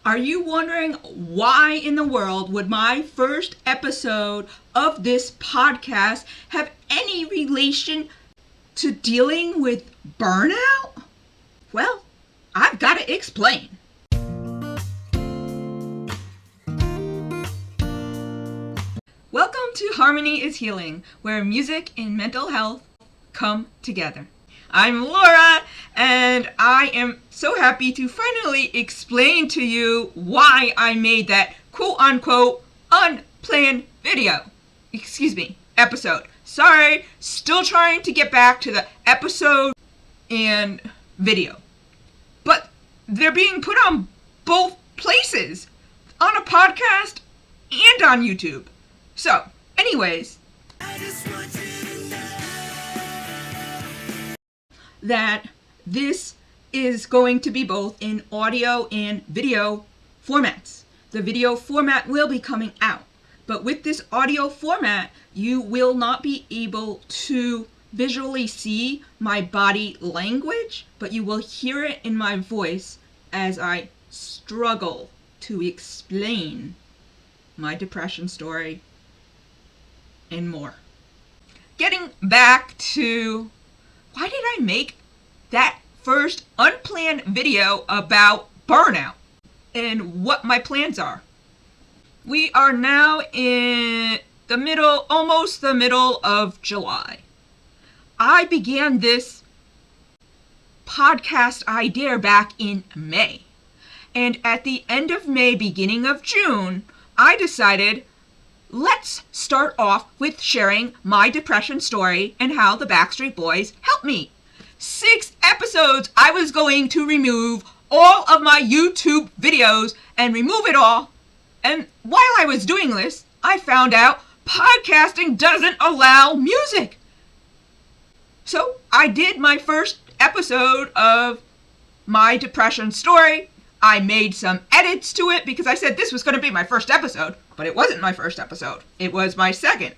Are you wondering why in the world would my first episode of this podcast have any relation to dealing with burnout? Well, I've got to explain. Welcome to Harmony is Healing, where music and mental health come together. I'm Laura, and I am so happy to finally explain to you why I made that quote-unquote unplanned episode. Sorry, still trying to get back to the episode and video. But they're being put on both places, on a podcast and on YouTube. So, anyways, I just want you to know that this is going to be both in audio and video formats. The video format will be coming out, but with this audio format, you will not be able to visually see my body language, but you will hear it in my voice as I struggle to explain my depression story and more. Getting back to why did I make that first unplanned video about burnout and what my plans are. We are now in almost the middle of July. I began this podcast idea back in May. And at the end of May, beginning of June, I decided let's start off with sharing my depression story and how the Backstreet Boys helped me. 6 episodes, I was going to remove all of my YouTube videos and remove it all. And while I was doing this, I found out podcasting doesn't allow music. So I did my first episode of my depression story. I made some edits to it because I said this was going to be my first episode, but it wasn't my first episode. It was my second.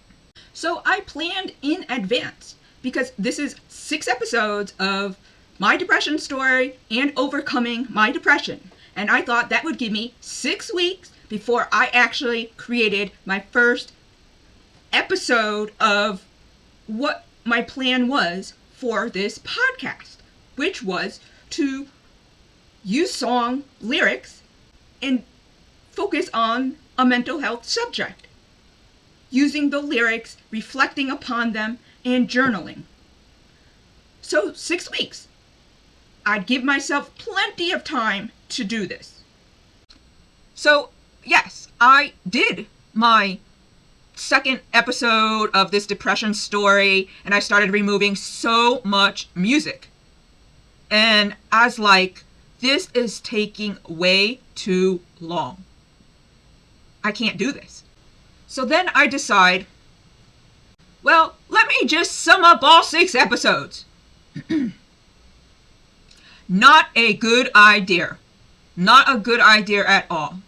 So I planned in advance because this is 6 episodes of my depression story and overcoming my depression. And I thought that would give me 6 weeks before I actually created my first episode of what my plan was for this podcast, which was to use song lyrics and focus on a mental health subject, using the lyrics, reflecting upon them, and journaling. So 6 weeks. I'd give myself plenty of time to do this. So yes, I did my second episode of this depression story, and I started removing so much music. And I was like, this is taking way too long. I can't do this. So then I decide, well, let me just sum up all 6 episodes. Not a good idea. Not a good idea at all.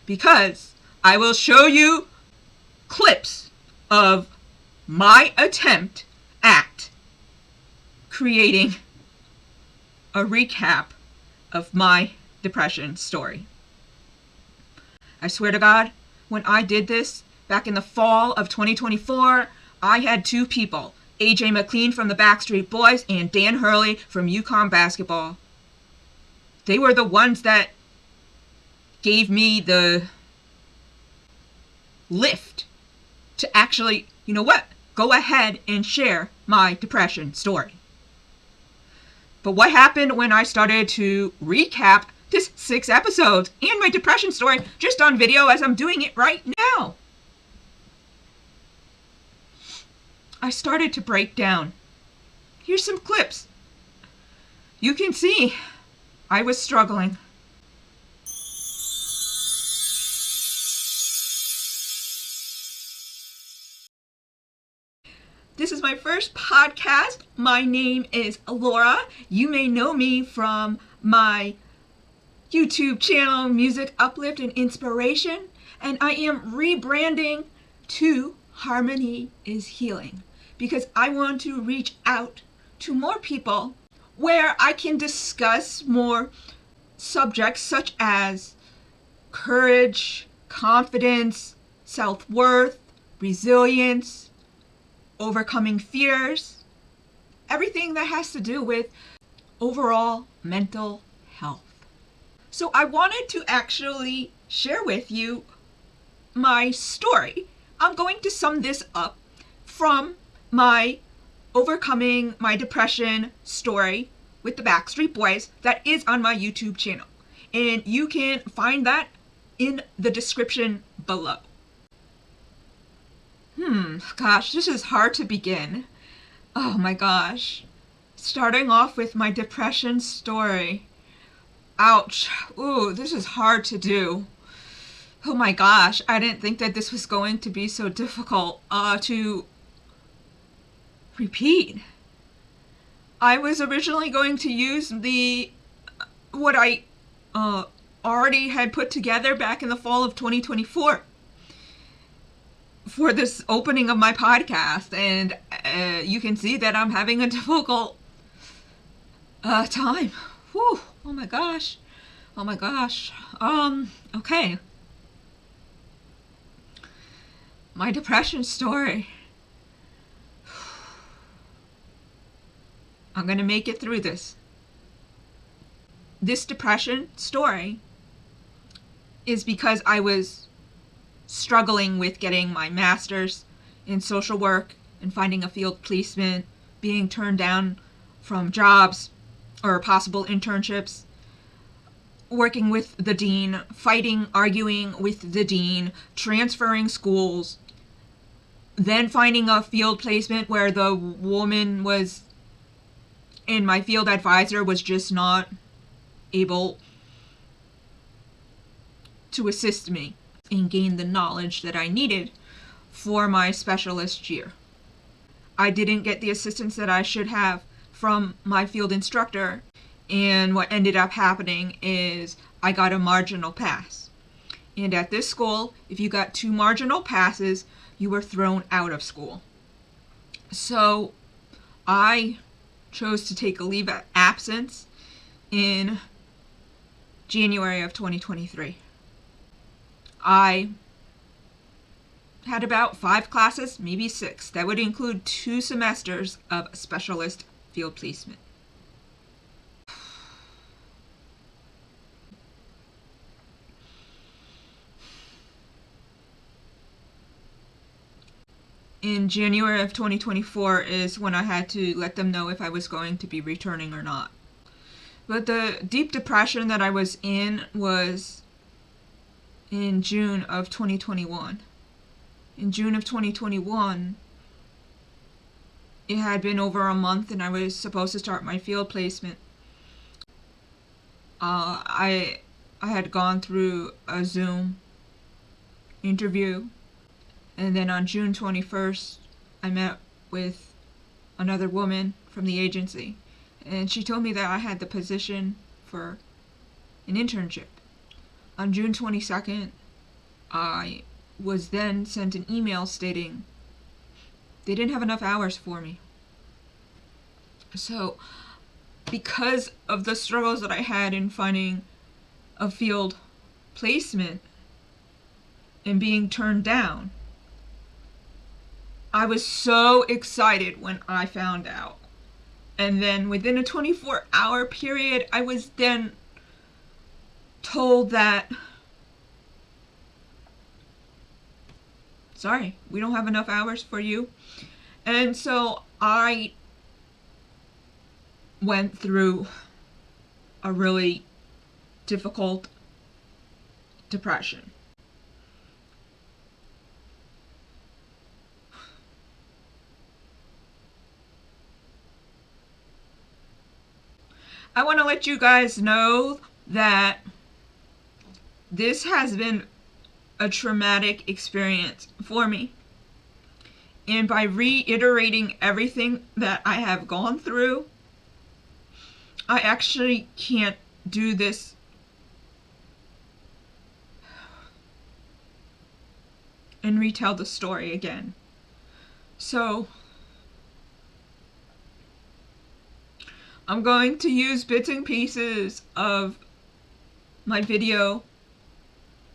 Because I will show you clips of my attempt at creating a recap of my depression story. I swear to God, when I did this back in the fall of 2024, I had 2 people, AJ McLean from the Backstreet Boys and Dan Hurley from UConn basketball. They were the ones that gave me the lift to actually, you know what, go ahead and share my depression story. But what happened when I started to recap this 6 episodes and my depression story just on video as I'm doing it right now? I started to break down. Here's some clips. You can see I was struggling. This is my first podcast. My name is Laura. You may know me from my YouTube channel, Music Uplift and Inspiration, and I am rebranding to Harmony is Healing because I want to reach out to more people where I can discuss more subjects such as courage, confidence, self-worth, resilience, overcoming fears, everything that has to do with overall mental health. So I wanted to actually share with you my story. I'm going to sum this up from my overcoming my depression story with the Backstreet Boys that is on my YouTube channel. And you can find that in the description below. Gosh, this is hard to begin. Oh my gosh. Starting off with my depression story. Ouch. Ooh, this is hard to do. Oh my gosh, I didn't think that this was going to be so difficult to repeat. I was originally going to use what I already had put together back in the fall of 2024 for this opening of my podcast, and you can see that I'm having a difficult time. Whew. Oh my gosh. Okay. My depression story. I'm gonna make it through this. This depression story is because I was struggling with getting my master's in social work and finding a field placement, being turned down from jobs or possible internships, working with the dean, arguing with the dean, transferring schools, then finding a field placement where the woman was and my field advisor was just not able to assist me and gain the knowledge that I needed for my specialist year. I didn't get the assistance that I should have from my field instructor, and what ended up happening is I got a marginal pass. And at this school, if you got 2 marginal passes, you were thrown out of school. So I chose to take a leave of absence in January of 2023. I had about 5 classes, maybe 6. That would include 2 semesters of specialist field placement. In January of 2024 is when I had to let them know if I was going to be returning or not. But the deep depression that I was in was in June of 2021. In June of 2021, it had been over a month and I was supposed to start my field placement. I had gone through a Zoom interview, and then on June 21st, I met with another woman from the agency, and she told me that I had the position for an internship. On June 22nd, I was then sent an email stating they didn't have enough hours for me. So, because of the struggles that I had in finding a field placement and being turned down, I was so excited when I found out. And then within a 24-hour period, I was then told that, sorry, we don't have enough hours for you. And so I went through a really difficult depression. I want to let you guys know that this has been a traumatic experience for me. And by reiterating everything that I have gone through, I actually can't do this and retell the story again. So I'm going to use bits and pieces of my video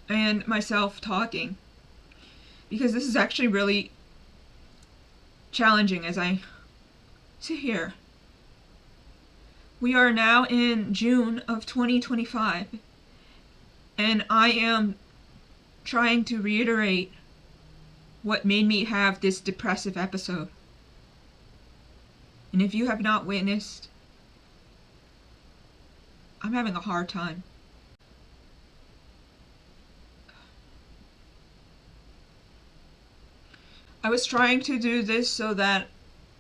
and myself talking, because this is actually really challenging as I sit here. We are now in June of 2025, and I am trying to reiterate what made me have this depressive episode. And if you have not witnessed, I'm having a hard time. I was trying to do this so that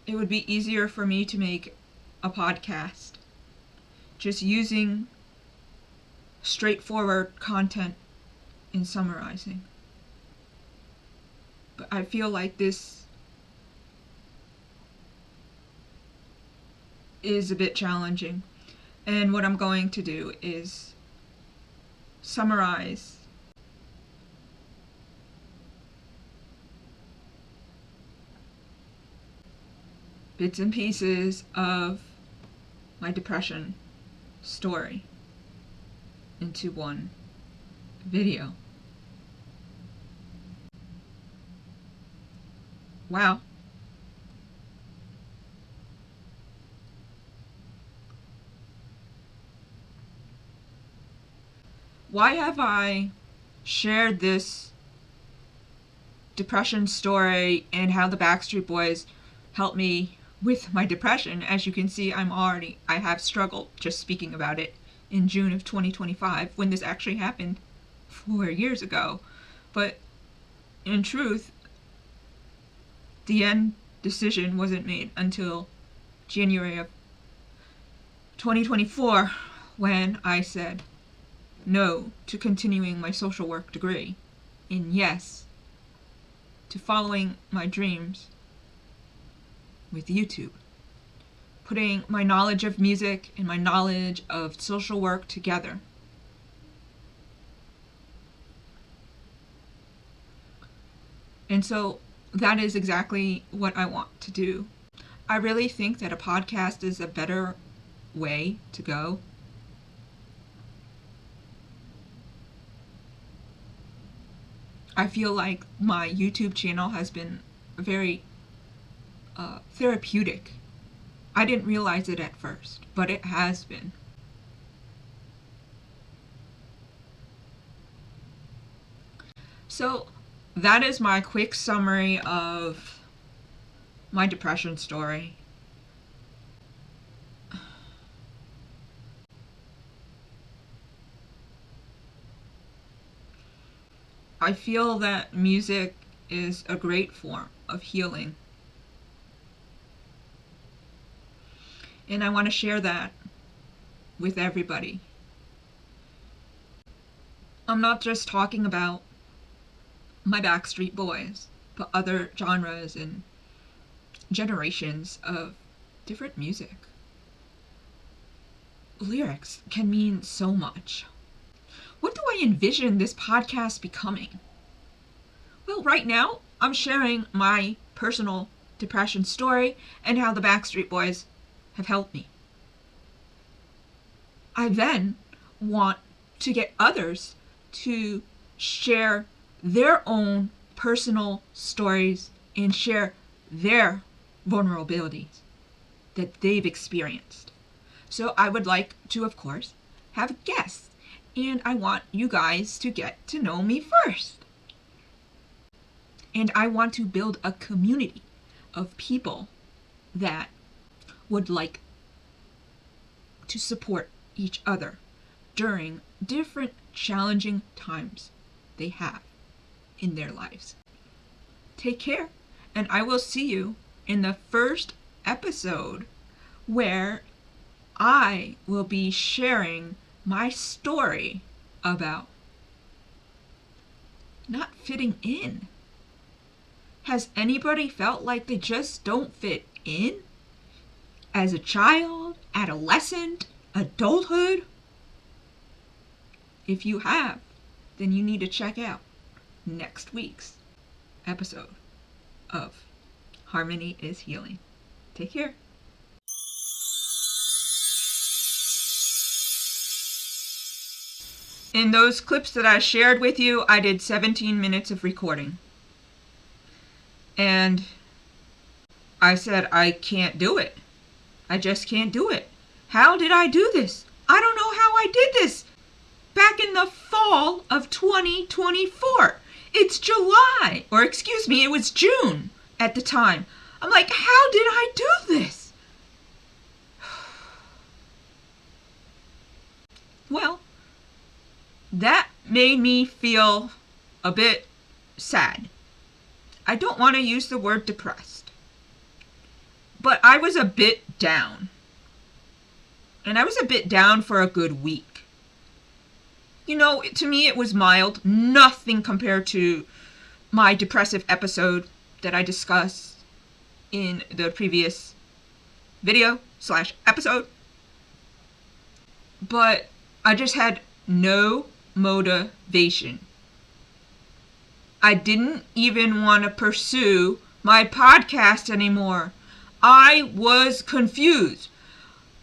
it would be easier for me to make a podcast. Just using straightforward content and summarizing. But I feel like this is a bit challenging. And what I'm going to do is summarize bits and pieces of my depression story into one video. Wow. Why have I shared this depression story and how the Backstreet Boys helped me with my depression? As you can see, I have struggled just speaking about it in June of 2025, when this actually happened 4 years ago. But in truth, the end decision wasn't made until January of 2024, when I said no to continuing my social work degree, and yes to following my dreams with YouTube. Putting my knowledge of music and my knowledge of social work together. And so that is exactly what I want to do. I really think that a podcast is a better way to go. I feel like my YouTube channel has been very therapeutic. I didn't realize it at first, but it has been. So that is my quick summary of my depression story. I feel that music is a great form of healing. And I want to share that with everybody. I'm not just talking about my Backstreet Boys, but other genres and generations of different music. Lyrics can mean so much. What do I envision this podcast becoming? Well, right now, I'm sharing my personal depression story and how the Backstreet Boys have helped me. I then want to get others to share their own personal stories and share their vulnerabilities that they've experienced. So I would like to, of course, have guests, and I want you guys to get to know me first. And I want to build a community of people that would like to support each other during different challenging times they have in their lives. Take care, and I will see you in the first episode, where I will be sharing my story about not fitting in. Has anybody felt like they just don't fit in? As a child, adolescent, adulthood? If you have, then you need to check out next week's episode of Harmony is Healing. Take care. In those clips that I shared with you, I did 17 minutes of recording. And I said, I can't do it. I just can't do it. How did I do this? I don't know how I did this. Back in the fall of 2024. It's July, or excuse me, it was June at the time. I'm like, how did I do this? Well, that made me feel a bit sad. I don't want to use the word depressed, but I was a bit down. And I was a bit down for a good week. You know, to me it was mild, nothing compared to my depressive episode that I discussed in the previous video/episode. But I just had no motivation. I didn't even want to pursue my podcast anymore. I was confused.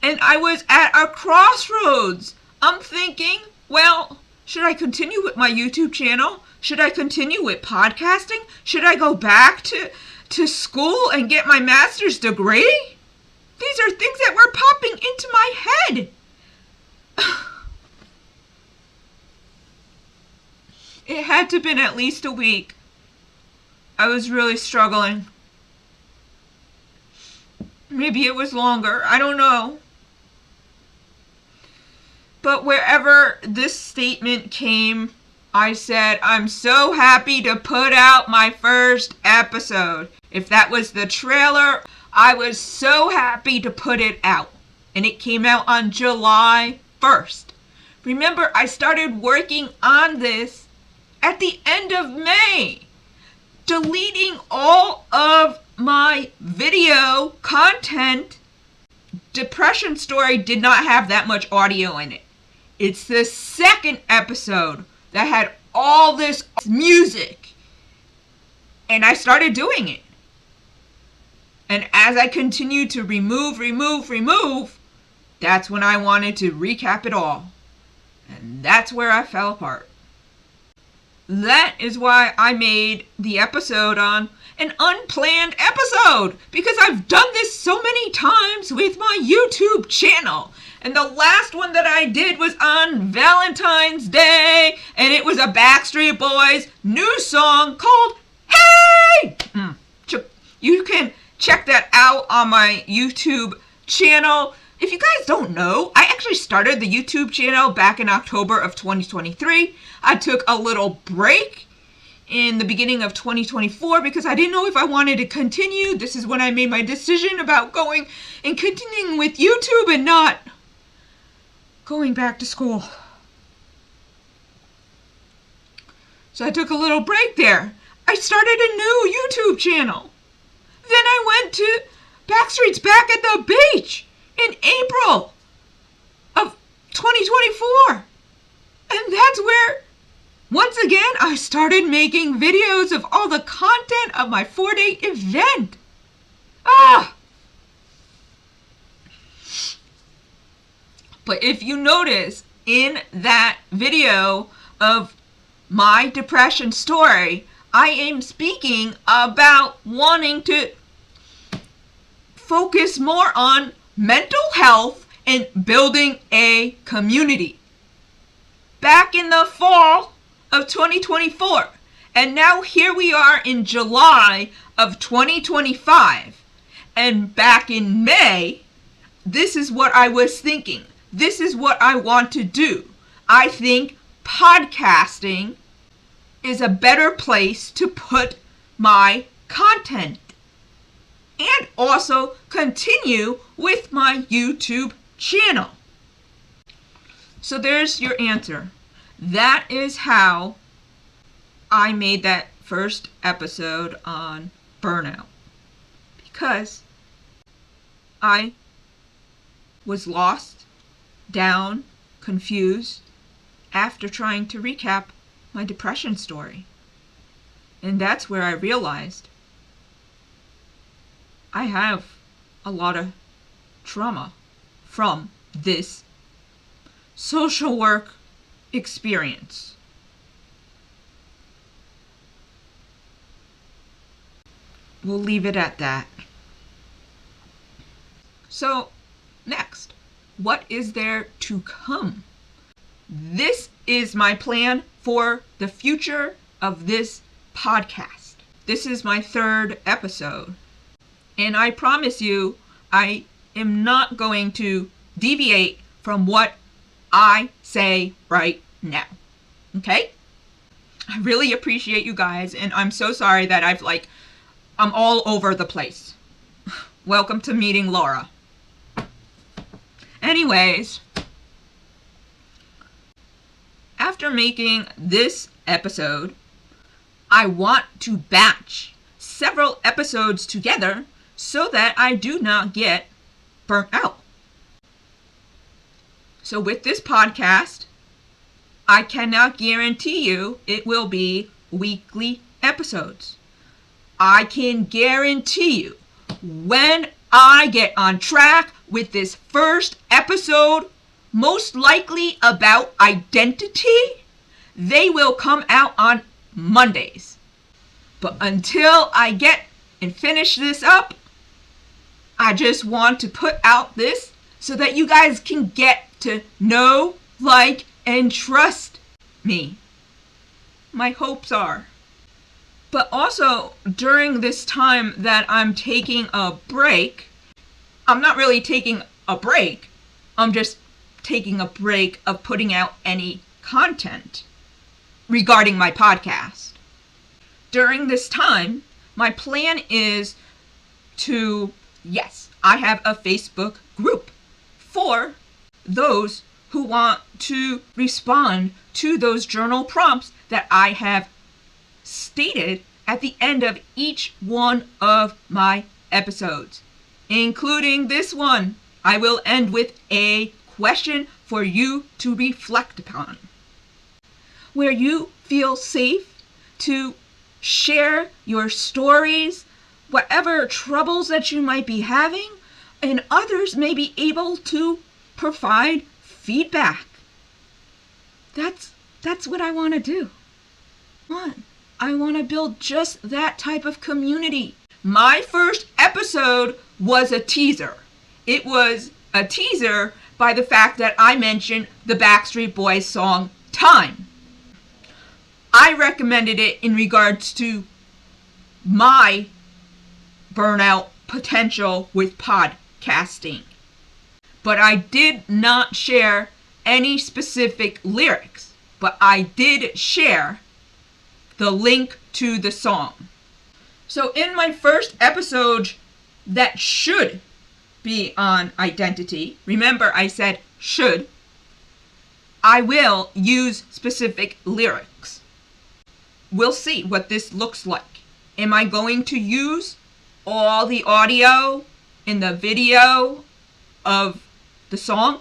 And I was at a crossroads. I'm thinking, well, should I continue with my YouTube channel? Should I continue with podcasting? Should I go back to school and get my master's degree? These are things that were popping into my head. It had to have been at least a week. I was really struggling. Maybe it was longer. I don't know. But wherever this statement came, I said, I'm so happy to put out my first episode. If that was the trailer, I was so happy to put it out. And it came out on July 1st. Remember, I started working on this at the end of May, deleting all of my video content. Depression Story did not have that much audio in it. It's the second episode that had all this music. And I started doing it. And as I continued to remove, that's when I wanted to recap it all. And that's where I fell apart. That is why I made the episode on an unplanned episode, because I've done this so many times with my YouTube channel. And the last one that I did was on Valentine's Day, and it was a Backstreet Boys new song called Hey! You can check that out on my YouTube channel. If you guys don't know, I actually started the YouTube channel back in October of 2023. I took a little break in the beginning of 2024 because I didn't know if I wanted to continue. This is when I made my decision about going and continuing with YouTube and not going back to school. So I took a little break there. I started a new YouTube channel. Then I went to Backstreet's Back at the Beach in April of 2024. And that's where, once again, I started making videos of all the content of my 4-day event. But if you notice, in that video of my depression story, I am speaking about wanting to focus more on mental health and building a community. Back in the fall of 2024. And now here we are in July of 2025. And back in May, this is what I was thinking. This is what I want to do. I think podcasting is a better place to put my content. And also continue with my YouTube channel. So there's your answer. That is how I made that first episode on burnout. Because I was lost, down, confused after trying to recap my depression story. And that's where I realized I have a lot of trauma from this social work experience. We'll leave it at that. So, next, what is there to come? This is my plan for the future of this podcast. This is my 3rd episode. And I promise you, I am not going to deviate from what I say right now. Okay? I really appreciate you guys, and I'm so sorry that I'm all over the place. Welcome to meeting Laura. Anyways, after making this episode, I want to batch several episodes together so that I do not get burnt out. So with this podcast, I cannot guarantee you it will be weekly episodes. I can guarantee you when I get on track with this first episode, most likely about identity, they will come out on Mondays. But until I get and finish this up, I just want to put out this so that you guys can get to know, like, and trust me. My hopes are. But also, during this time that I'm taking a break, I'm not really taking a break. I'm just taking a break of putting out any content regarding my podcast. During this time, my plan is to, yes, I have a Facebook group for those who want to respond to those journal prompts that I have stated at the end of each one of my episodes, including this one. I will end with a question for you to reflect upon, where you feel safe to share your stories, whatever troubles that you might be having, and others may be able to provide feedback. That's what I want to do. I want to build just that type of community. My first episode was a teaser. It was a teaser by the fact that I mentioned the Backstreet Boys song Time. I recommended it in regards to my burnout potential with podcasting. But I did not share any specific lyrics. But I did share the link to the song. So in my first episode that should be on identity, remember I said should, I will use specific lyrics. We'll see what this looks like. Am I going to use all the audio in the video of the song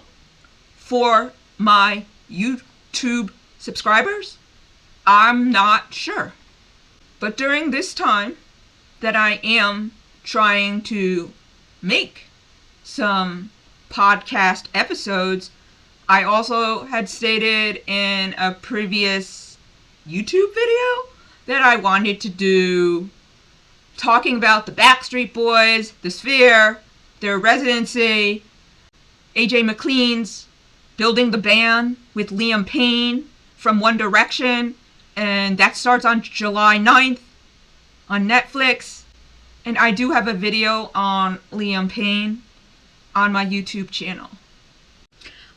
for my YouTube subscribers? I'm not sure. But during this time that I am trying to make some podcast episodes, I also had stated in a previous YouTube video that I wanted to do talking about the Backstreet Boys, the Sphere, their residency, AJ McLean's building the band with Liam Payne from One Direction, and that starts on July 9th on Netflix. And I do have a video on Liam Payne on my YouTube channel.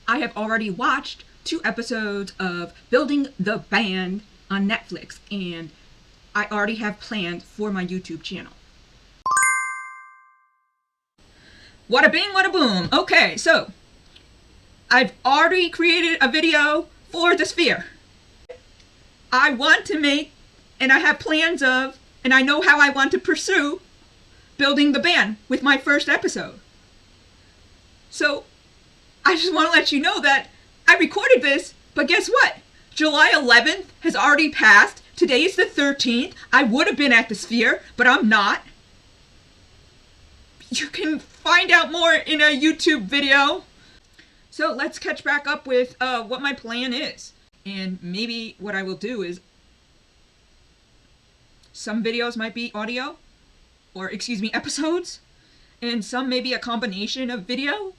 I have already watched 2 episodes of Building the Band on Netflix, and I already have plans for my YouTube channel. Wada bing, wada boom. Okay, so I've already created a video for the Sphere. I want to make, and I have plans of, and I know how I want to pursue building the band with my first episode. So I just want to let you know that I recorded this, but guess what? July 11th has already passed. Today is the 13th. I would have been at the Sphere, but I'm not. You can find out more in a YouTube video. So let's catch back up with what my plan is. And maybe what I will do is some videos might be audio, or episodes, and some may be a combination of video,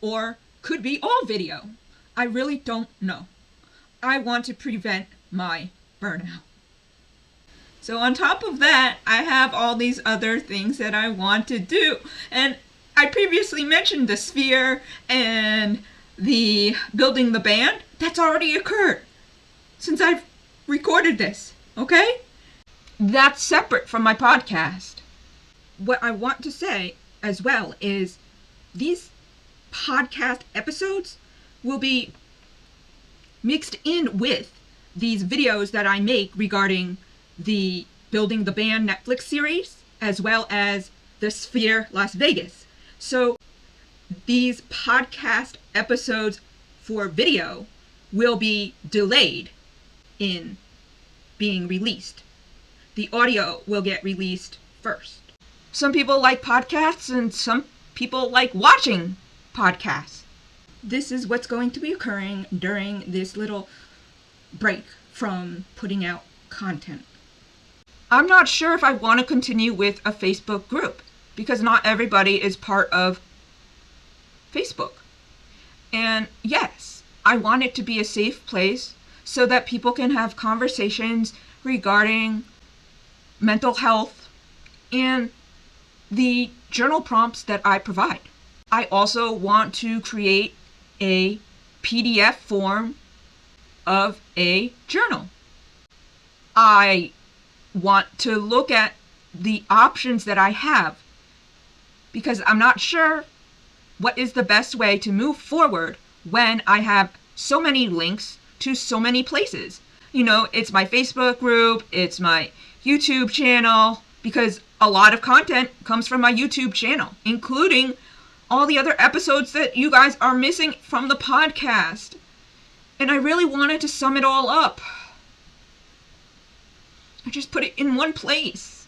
or could be all video. I really don't know. I want to prevent my burnout. So on top of that, I have all these other things that I want to do. And I previously mentioned the sphere and the building the band. That's already occurred since I've recorded this, okay? That's separate from my podcast. What I want to say as well is these podcast episodes will be mixed in with these videos that I make regarding the Building the Band Netflix series, as well as the Sphere Las Vegas. So these podcast episodes for video will be delayed in being released. The audio will get released first. Some people like podcasts and some people like watching podcasts. This is what's going to be occurring during this little break from putting out content. I'm not sure if I want to continue with a Facebook group because not everybody is part of Facebook. And yes, I want it to be a safe place so that people can have conversations regarding mental health and the journal prompts that I provide. I also want to create a PDF form of a journal. I want to look at the options that I have because I'm not sure what is the best way to move forward when I have so many links to so many places. You know, it's my Facebook group, it's my YouTube channel, because a lot of content comes from my YouTube channel, including all the other episodes that you guys are missing from the podcast. And I really wanted to sum it all up. I just put it in one place.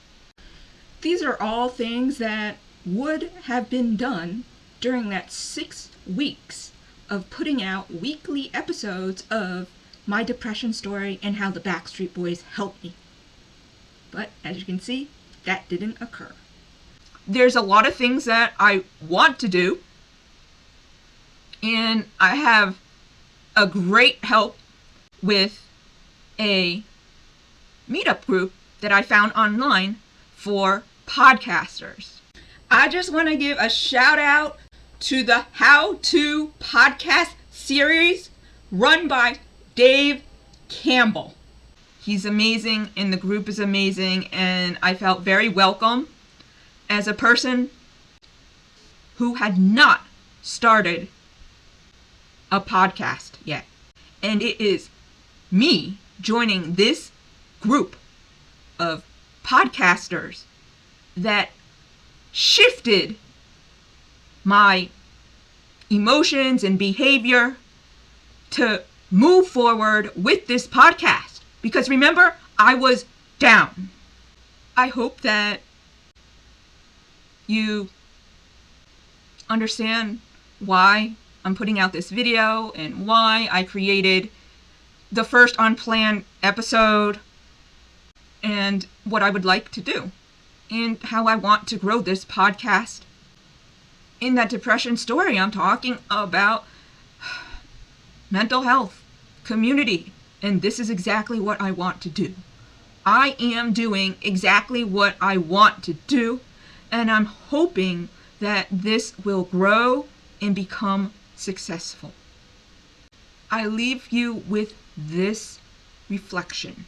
These are all things that would have been done during that 6 weeks of putting out weekly episodes of my depression story and how the Backstreet Boys helped me. But as you can see, that didn't occur. There's a lot of things that I want to do, and I have a great help with a meetup group that I found online for podcasters. I just want to give a shout out to the How To podcast series run by Dave Campbell. He's amazing and the group is amazing, and I felt very welcome as a person who had not started a podcast yet. And it is me joining this group of podcasters that shifted my emotions and behavior to move forward with this podcast. Because remember, I was down. I hope that you understand why I'm putting out this video and why I created the first unplanned episode and what I would like to do and how I want to grow this podcast. In that depression story, I'm talking about mental health, community, and this is exactly what I want to do. I am doing exactly what I want to do, and I'm hoping that this will grow and become successful. I leave you with this reflection.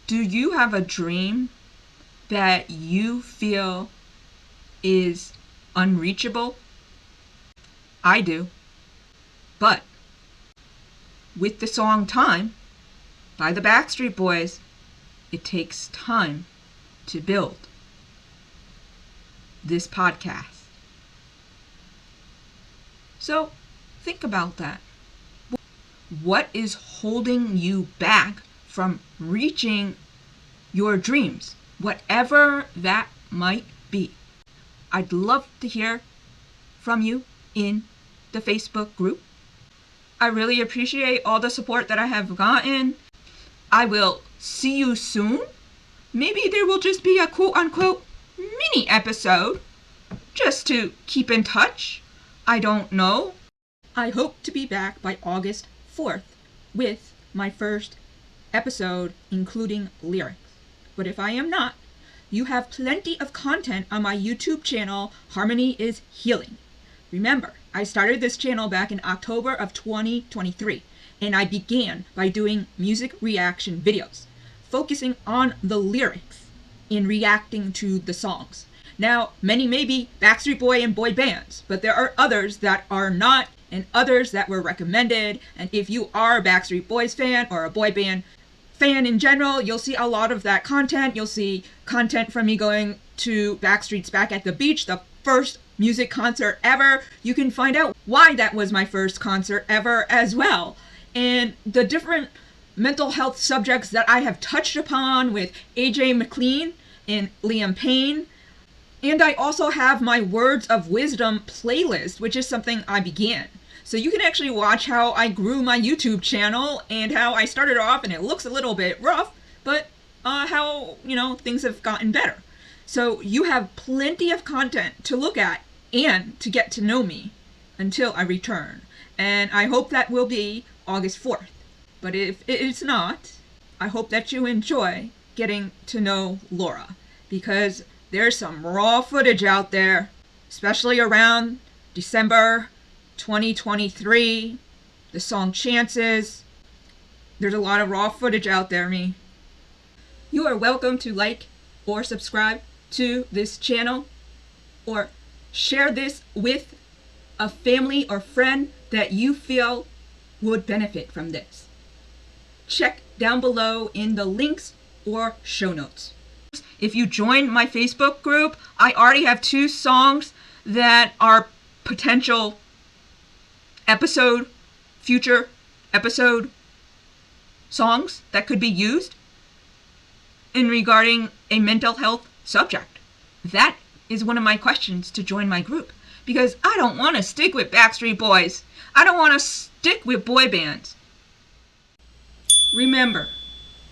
Do you have a dream that you feel is unreachable? I do. But with the song Time by the Backstreet Boys, it takes time to build this podcast. So think about that. What is holding you back from reaching your dreams, whatever that might be? I'd love to hear from you in the Facebook group. I really appreciate all the support that I have gotten. I will see you soon. Maybe there will just be a quote-unquote mini episode just to keep in touch. I don't know. I hope to be back by August 4th with my first episode including lyrics. But if I am not, you have plenty of content on my YouTube channel, Harmony is Healing. Remember, I started this channel back in October of 2023, and I began by doing music reaction videos, focusing on the lyrics and reacting to the songs. Now, many may be Backstreet Boy and boy bands, but there are others that are not, and others that were recommended. And if you are a Backstreet Boys fan or a boy band fan in general, you'll see a lot of that content. You'll see content from me going to Backstreet's Back at the Beach, the first music concert ever. You can find out why that was my first concert ever as well. And the different mental health subjects that I have touched upon with AJ McLean and Liam Payne. And I also have my Words of Wisdom playlist, which is something I began. So you can actually watch how I grew my YouTube channel and how I started off, and it looks a little bit rough, but how, things have gotten better. So you have plenty of content to look at and to get to know me until I return. And I hope that will be August 4th. But if it's not, I hope that you enjoy getting to know Laura, because there's some raw footage out there, especially around December 2023, the song Chances. There's a lot of raw footage out there, me. You are welcome to like or subscribe to this channel or share this with a family or friend that you feel would benefit from this. Check down below in the links or show notes. If you join my Facebook group, I already have 2 songs that are potential future episode songs that could be used in regarding a mental health subject. That is one of my questions to join my group, because I don't want to stick with Backstreet Boys. I don't want to stick with boy bands. Remember,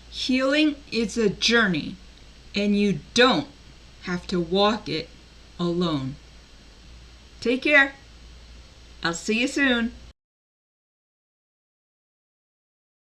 healing is a journey, and you don't have to walk it alone. Take care. I'll see you soon.